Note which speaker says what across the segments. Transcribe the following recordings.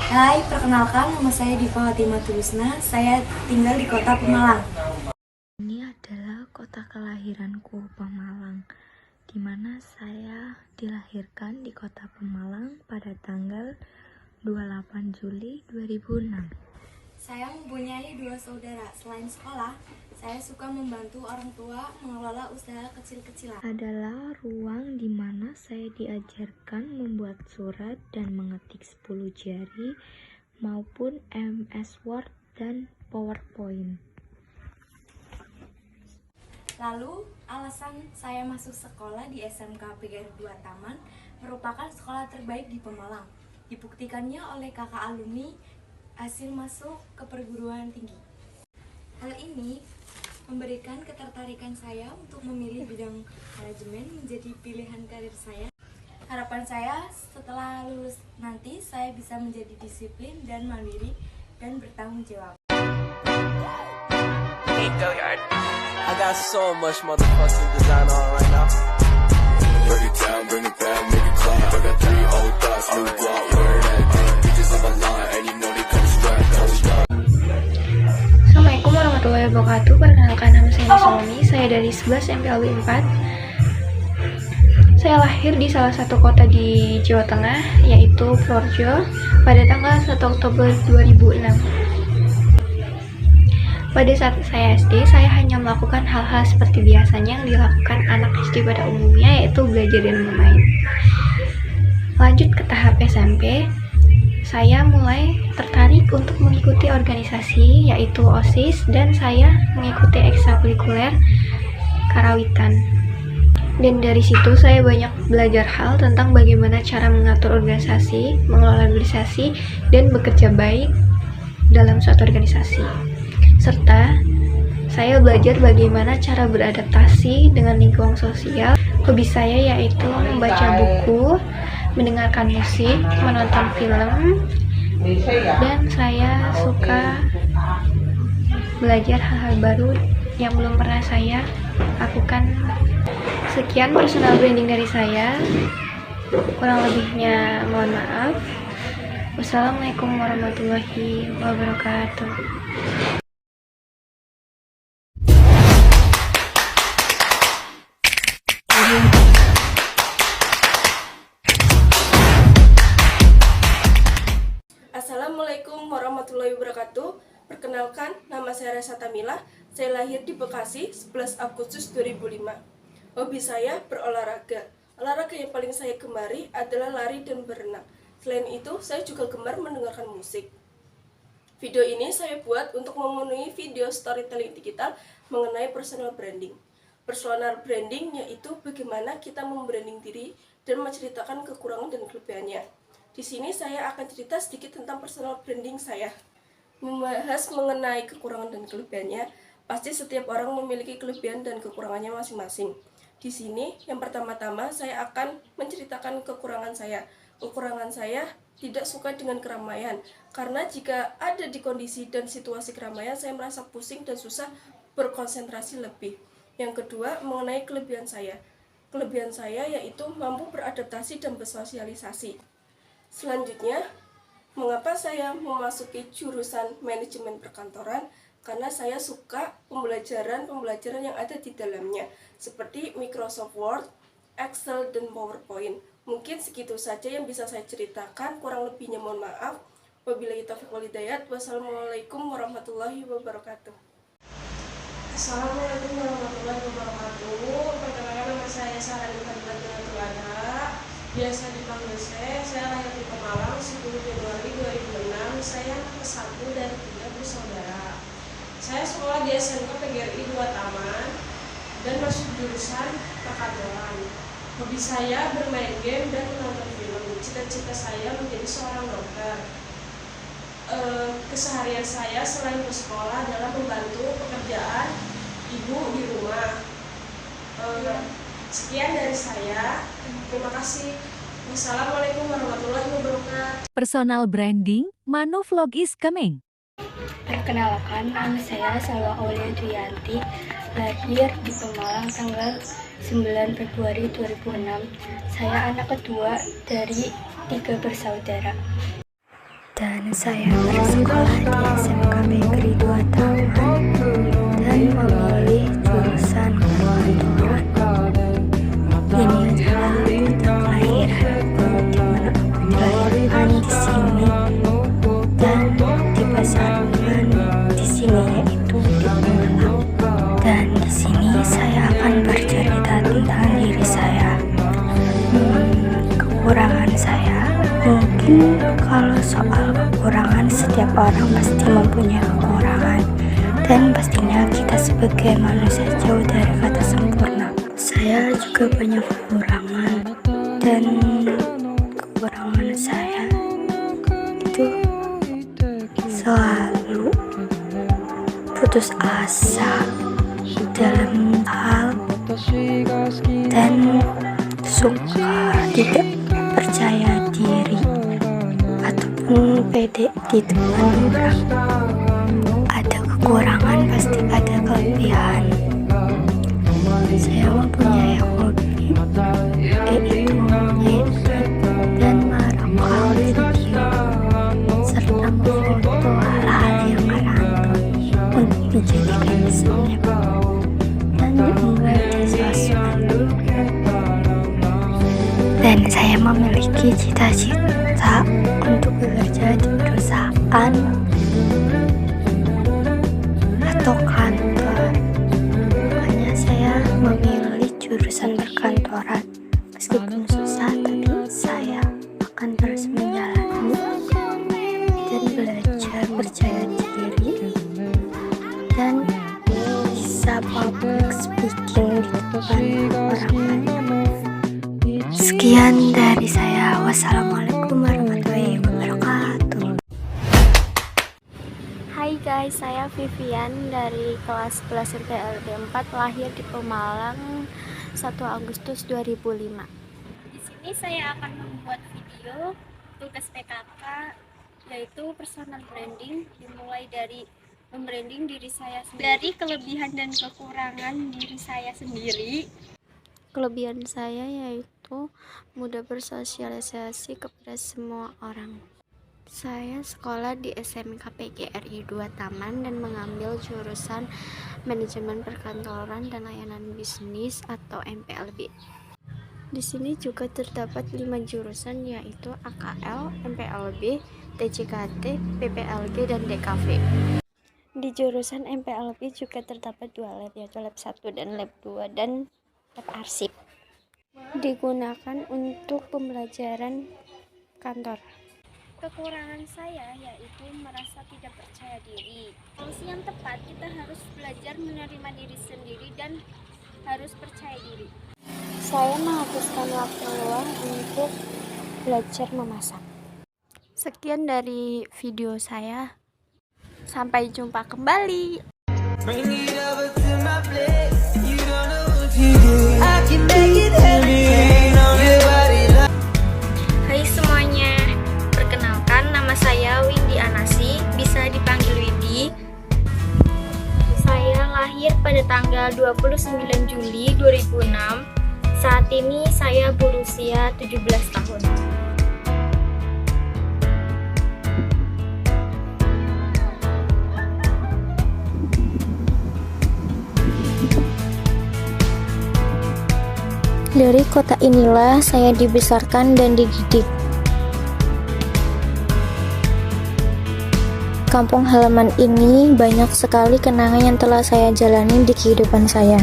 Speaker 1: Hai, perkenalkan nama saya Diva Fatimah Tulusna. Saya tinggal di kota Pemalang.
Speaker 2: Ini adalah kota kelahiranku, Pemalang, di mana saya dilahirkan di kota Pemalang pada tanggal 28 Juli 2006.
Speaker 1: Saya mempunyai 2 saudara. Selain sekolah, saya suka membantu orang tua mengelola usaha kecil-kecilan.
Speaker 2: Adalah ruang di mana saya diajarkan membuat surat dan mengetik 10 jari maupun MS Word dan PowerPoint.
Speaker 1: Lalu, alasan saya masuk sekolah di SMK PGRI 2 Taman merupakan sekolah terbaik di Pemalang. Dibuktikannya oleh kakak alumni hasil masuk ke perguruan tinggi. Hal ini memberikan ketertarikan saya untuk memilih bidang manajemen menjadi pilihan karir saya. Harapan saya setelah lulus nanti saya bisa menjadi disiplin dan mandiri dan bertanggung jawab.
Speaker 3: I got so much motherfucking design on right now.
Speaker 4: Break it down, bring it back, make it clap. I got 3 old thoughts, new guap, where that gang. Bitches on my line, and you know they come strapped.
Speaker 2: Assalamualaikum warahmatullahi wabarakatuh. Perkenalkan, nama saya Nisolomi. Saya dari 11 MPLB 4. Saya lahir di salah satu kota di Jawa Tengah, yaitu Purworejo, pada tanggal 1 Oktober 2006. Pada saat saya SD, saya hanya melakukan hal-hal seperti biasanya yang dilakukan anak SD pada umumnya, yaitu belajar dan bermain. Lanjut ke tahap SMP, saya mulai tertarik untuk mengikuti organisasi, yaitu OSIS, dan saya mengikuti ekstrakurikuler karawitan. Dan dari situ saya banyak belajar hal tentang bagaimana cara mengatur organisasi, mengelola organisasi, dan bekerja baik dalam suatu organisasi. Serta saya belajar bagaimana cara beradaptasi dengan lingkungan sosial. Hobi saya yaitu membaca buku, mendengarkan musik, menonton film, dan saya suka belajar hal-hal baru yang belum pernah saya lakukan. Sekian personal branding dari saya. Kurang lebihnya mohon maaf. Wassalamualaikum warahmatullahi wabarakatuh.
Speaker 5: Assalamualaikum warahmatullahi wabarakatuh. Perkenalkan, nama saya Resa Tamila. Saya lahir di Bekasi 11 Agustus 2005. Hobi saya berolahraga. Olahraga yang paling saya gemari adalah lari dan berenang. Selain itu, saya juga gemar mendengarkan musik. Video ini saya buat untuk memenuhi video storytelling digital mengenai personal branding. Personal branding yaitu bagaimana kita membranding diri dan menceritakan kekurangan dan kelebihannya. Di sini saya akan cerita sedikit tentang personal branding saya. Membahas mengenai kekurangan dan kelebihannya, pasti setiap orang memiliki kelebihan dan kekurangannya masing-masing. Di sini, yang pertama-tama saya akan menceritakan kekurangan saya. Kekurangan saya tidak suka dengan keramaian, karena jika ada di kondisi dan situasi keramaian, saya merasa pusing dan susah berkonsentrasi lebih. Yang kedua, mengenai kelebihan saya. Kelebihan saya yaitu mampu beradaptasi dan bersosialisasi. Selanjutnya, mengapa saya memasuki jurusan manajemen perkantoran? Karena saya suka pembelajaran yang ada di dalamnya, seperti Microsoft Word, Excel, dan PowerPoint. Mungkin segitu saja yang bisa saya ceritakan, kurang lebihnya mohon maaf. Wabillahi taufiq wal hidayah. Wassalamualaikum warahmatullahi wabarakatuh.
Speaker 6: Assalamualaikum warahmatullahi wabarakatuh. Perkenalkan, nama saya Sarah Tuana. Biasa dipanggil saya lahir di Pemalang 10 Januari 2006. Saya ke-1 dari 3 bersaudara. Saya sekolah di SMK PGRI 2 Taman dan masuk jurusan perkantoran. Hobi saya bermain game dan menonton film. Cita-cita saya menjadi seorang dokter. Keseharian saya selain bersekolah adalah membantu pekerjaan ibu di rumah. Sekian dari saya. Terima kasih. Wassalamualaikum warahmatullahi wabarakatuh.
Speaker 7: Personal branding, Manovlog is coming.
Speaker 2: Perkenalkan, nama saya Salwa Aulia Duyanti, lahir di Pemalang tanggal 9 Februari 2006. Saya anak kedua dari 3 bersaudara. dan saya bersekolah di SMK Negeri 2 Taman dan memilih jurusan perkantoran. Ini adalah kota kelahiranku, di mana aku dilahirkan di sini dan dibesarkan di sini, yaitu di Pemalang. Dan di sini saya akan bercerita tentang diri saya. Kekurangan saya, mungkin kalau soal kekurangan, setiap orang pasti mempunyai kekurangan, dan pastinya kita sebagai manusia jauh dari kata sempurna. Saya juga banyak kekurangan, dan kekurangan saya itu selalu putus asa dalam hal dan suka tidak percaya diri ataupun pede di depan orang. Ada kekurangan pasti ada kelebihan. Saya mempunyai hobi, yaitu mengedit dan merekam video serta memfoto hal-hal yang random untuk dijadikan snap dan diunggah di sosmed. Dan saya memiliki cita-cita untuk bekerja di perusahaan atau kantor. Makanya saya memilih jurusan perkantoran. Meskipun susah, tapi saya akan terus menjalani dan belajar percaya diri dan bisa public speaking di depan orang banyak. Sekian dari saya. Wassalamualaikum warahmatullahi wabarakatuh.
Speaker 8: Hai guys, saya Vivian dari kelas 11 LB 4, lahir di Pemalang 1 Agustus 2005. Di sini saya akan membuat video tugas PKK, yaitu personal branding, dimulai dari membranding diri saya sendiri, dari kelebihan dan kekurangan diri saya sendiri. Kelebihan saya yaitu mudah bersosialisasi kepada semua orang. Saya sekolah di SMK PGRI 2 Taman dan mengambil jurusan Manajemen Perkantoran dan Layanan Bisnis atau MPLB. Di sini juga terdapat 5 jurusan, yaitu AKL, MPLB, TJKT, PPLG, dan DKV. Di jurusan MPLB juga terdapat 2 lab, yaitu lab 1 dan lab 2 dan lab arsip. Digunakan untuk pembelajaran kantor. Kekurangan saya yaitu merasa tidak percaya diri. Solusi yang tepat, kita harus belajar menerima diri sendiri dan harus percaya diri. Saya menghabiskan waktu luang untuk belajar memasak. Sekian dari video saya. Sampai jumpa kembali.
Speaker 2: Hai semuanya, perkenalkan nama saya Windy Anasi, bisa dipanggil Windy. Saya lahir pada tanggal 29 Juli 2006. Saat ini saya berusia 17 tahun.
Speaker 8: Dari kota inilah saya dibesarkan dan dididik. Kampung halaman ini banyak sekali kenangan yang telah saya jalani di kehidupan saya.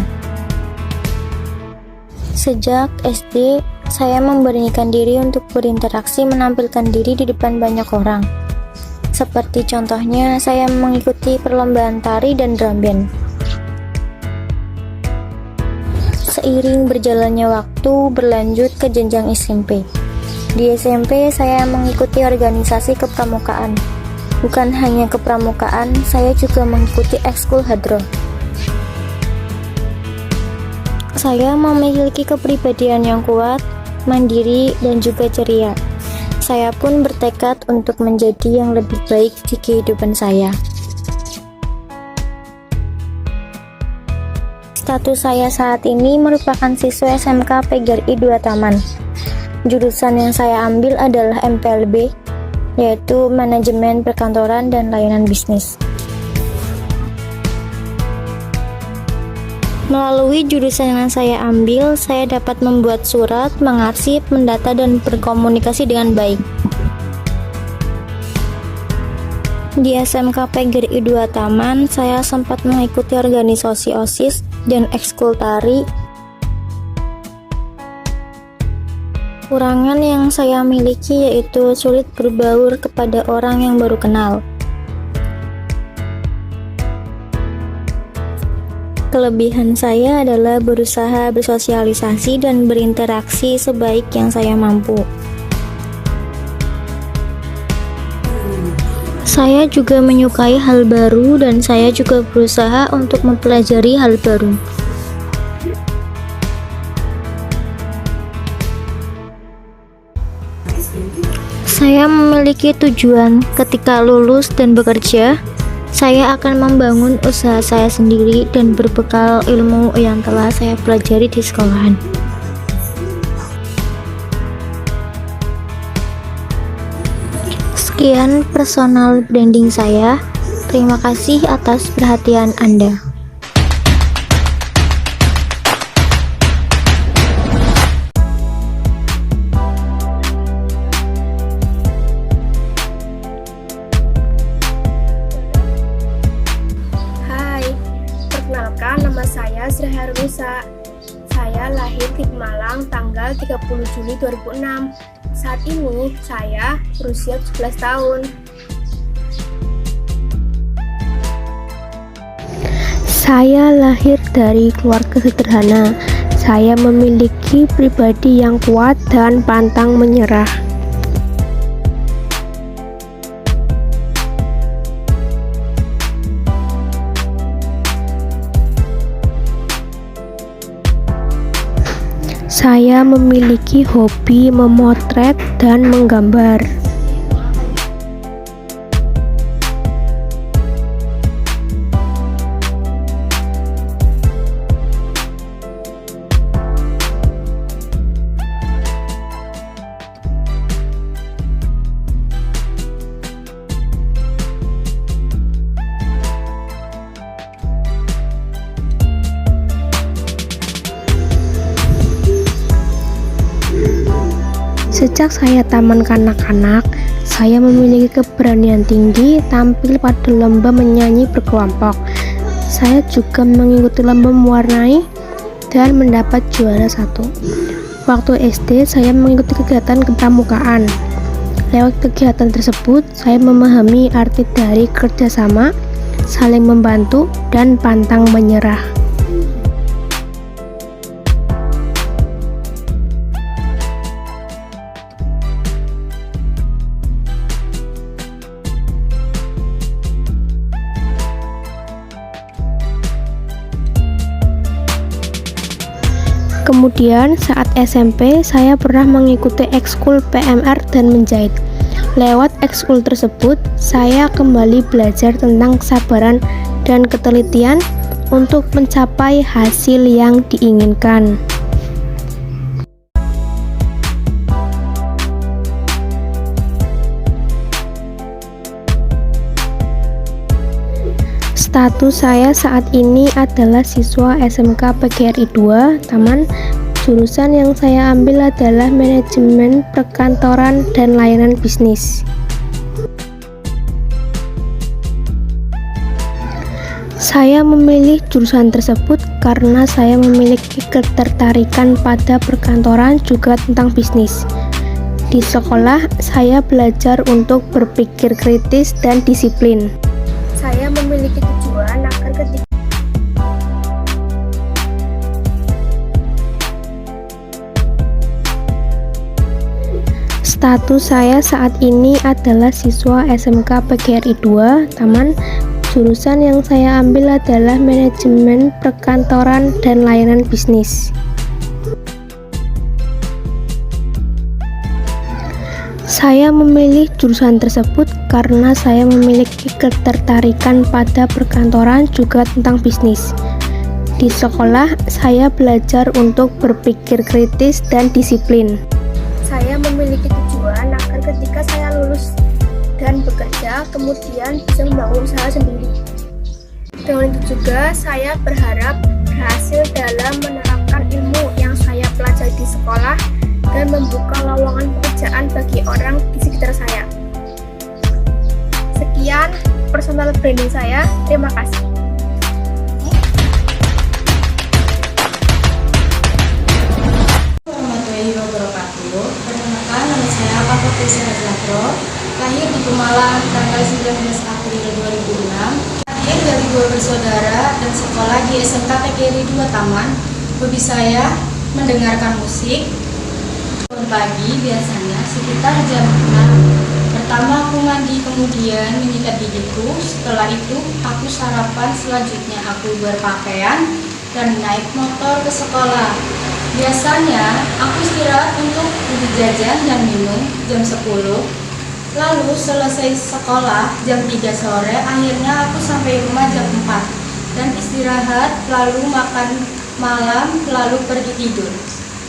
Speaker 8: Sejak SD, saya memberanikan diri untuk berinteraksi menampilkan diri di depan banyak orang. Seperti contohnya, saya mengikuti perlombaan tari dan drum band. Seiring berjalannya waktu, berlanjut ke jenjang SMP. Di SMP, saya mengikuti organisasi kepramukaan. Bukan hanya kepramukaan, saya juga mengikuti ekskul hadroh. Saya memiliki kepribadian yang kuat, mandiri, dan juga ceria. Saya pun bertekad untuk menjadi yang lebih baik di kehidupan saya. Status saya saat ini merupakan siswa SMK PGRI 2 Taman. Jurusan yang saya ambil adalah MPLB. yaitu manajemen perkantoran dan layanan bisnis. Melalui jurusan yang saya ambil, saya dapat membuat surat, mengarsip, mendata, dan berkomunikasi dengan baik. Di SMK PGRI 2 Taman, saya sempat mengikuti organisasi OSIS dan ekskul tari. Kekurangan yang saya miliki yaitu sulit berbaur kepada orang yang baru kenal. Kelebihan saya adalah berusaha bersosialisasi dan berinteraksi sebaik yang saya mampu. Saya juga menyukai hal baru dan saya juga berusaha untuk mempelajari hal baru. Saya memiliki tujuan ketika lulus dan bekerja, saya akan membangun usaha saya sendiri dan berbekal ilmu yang telah saya pelajari di sekolahan. Sekian personal branding saya. Terima kasih atas perhatian Anda.
Speaker 9: Perkenalkan, nama saya Srahar Musa. Saya lahir di Malang tanggal 30 Juli 2006. Saat ini saya berusia 17 tahun.
Speaker 10: Saya lahir dari keluarga sederhana. Saya memiliki pribadi yang kuat dan pantang menyerah. Saya memiliki hobi memotret dan menggambar. Sejak saya taman kanak-kanak, saya memiliki keberanian tinggi tampil pada lomba menyanyi berkelompok. Saya juga mengikuti lomba mewarnai dan mendapat juara 1. Waktu SD, saya mengikuti kegiatan kepramukaan. Lewat kegiatan tersebut, saya memahami arti dari kerjasama, saling membantu, dan pantang menyerah. Kemudian saat SMP, saya pernah mengikuti ekskul PMR dan menjahit. Lewat ekskul tersebut, saya kembali belajar tentang kesabaran dan ketelitian untuk mencapai hasil yang diinginkan. Status saya saat ini adalah siswa SMK PGRI 2 Taman. Jurusan yang saya ambil adalah manajemen perkantoran dan layanan bisnis. Saya memilih jurusan tersebut karena saya memiliki ketertarikan pada perkantoran juga tentang bisnis. Di sekolah, saya belajar untuk berpikir kritis dan disiplin.
Speaker 9: Saya memiliki tujuan agar ketika
Speaker 10: Status saya saat ini adalah siswa SMK PGRI 2 Taman. Jurusan yang saya ambil adalah manajemen perkantoran dan layanan bisnis. Saya memilih jurusan tersebut karena saya memiliki ketertarikan pada perkantoran juga tentang bisnis. Di sekolah, saya belajar untuk berpikir kritis dan disiplin.
Speaker 9: saya memiliki tujuan agar ketika saya lulus kemudian bekerja, kemudian bisa membangun usaha sendiri. Dengan itu juga saya berharap berhasil dalam menerapkan ilmu yang saya pelajari di sekolah dan membuka lowongan pekerjaan bagi orang di sekitar saya. Sekian personal branding saya, terima kasih.
Speaker 11: Warahmatullahi wabarakatuh. Perkenalkan, nama saya Papa Tisera Zahro, lahir di Pemalang tanggal 19 April 2006. Lahir dari 2 bersaudara dan sekolah di SMK PGRI 2 Taman. Hobi saya mendengarkan musik. Pagi biasanya sekitar jam 6. Pertama aku mandi, kemudian menyikat gigiku. Setelah itu aku sarapan, selanjutnya aku berpakaian dan naik motor ke sekolah. Biasanya aku istirahat untuk beli jajan dan minum jam 10. Lalu selesai sekolah jam 3 sore, akhirnya aku sampai rumah jam 4 dan istirahat, lalu makan malam, lalu pergi tidur.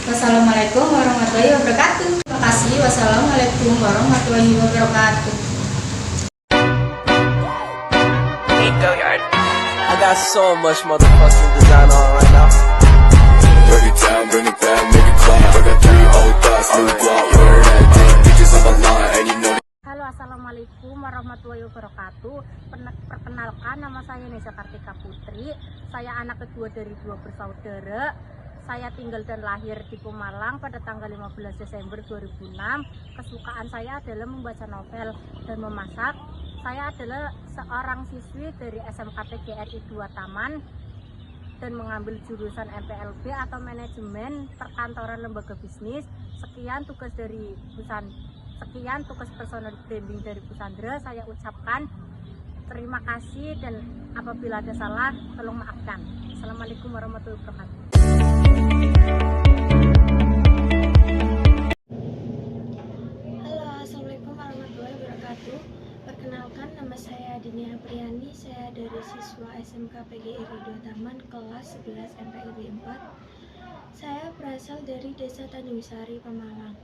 Speaker 11: Wassalamualaikum warahmatullahi wabarakatuh. Terima kasih. Wassalamualaikum warahmatullahi wabarakatuh.
Speaker 3: I got so much motherfucking design on right now.
Speaker 4: Break it down, bring it back, make it clap. I got 3 old thoughts, new guap, where that day. Bitches on my line, and you know.
Speaker 12: Halo, assalamualaikum warahmatullahi wabarakatuh. Perkenalkan, nama saya Nesa Kartika Putri. Saya anak kedua dari 2 bersaudara. Saya tinggal dan lahir di Pemalang pada tanggal 15 Desember 2006. Kesukaan saya adalah membaca novel dan memasak. Saya adalah seorang siswi dari SMK PGRI 2 Taman dan mengambil jurusan MPLB atau Manajemen Perkantoran Lembaga Bisnis. Sekian tugas personal branding dari Pusandra. Saya ucapkan terima kasih dan apabila ada salah tolong maafkan. Assalamualaikum warahmatullahi wabarakatuh.
Speaker 2: Halo, assalamualaikum warahmatullahi wabarakatuh. Perkenalkan, nama saya Dini Apriani. Saya dari siswa SMK PGRI 2 Taman kelas 11 MPLB 4. Saya berasal dari Desa Tanjung Sari, Pemalang.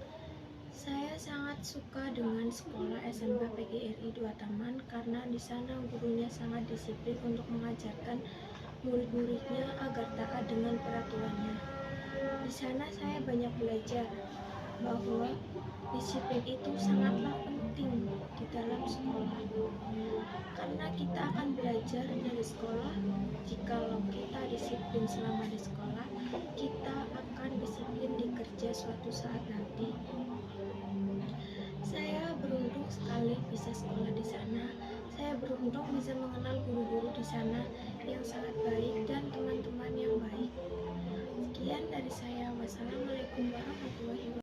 Speaker 2: Saya sangat suka dengan sekolah SMK PGRI 2 Taman karena di sana gurunya sangat disiplin untuk mengajarkan murid-muridnya agar taat dengan peraturannya. Di sana saya banyak belajar bahwa disiplin itu sangatlah penting di dalam sekolah. Karena kita akan belajar dari sekolah, jikalau kita disiplin selama di sekolah, kita akan disiplin di kerja suatu saat nanti. Saya beruntung sekali bisa sekolah di sana. Saya beruntung bisa mengenal guru-guru di sana yang sangat baik dan teman-teman yang baik. Sekian dari saya. Wassalamualaikum warahmatullahi wabarakatuh.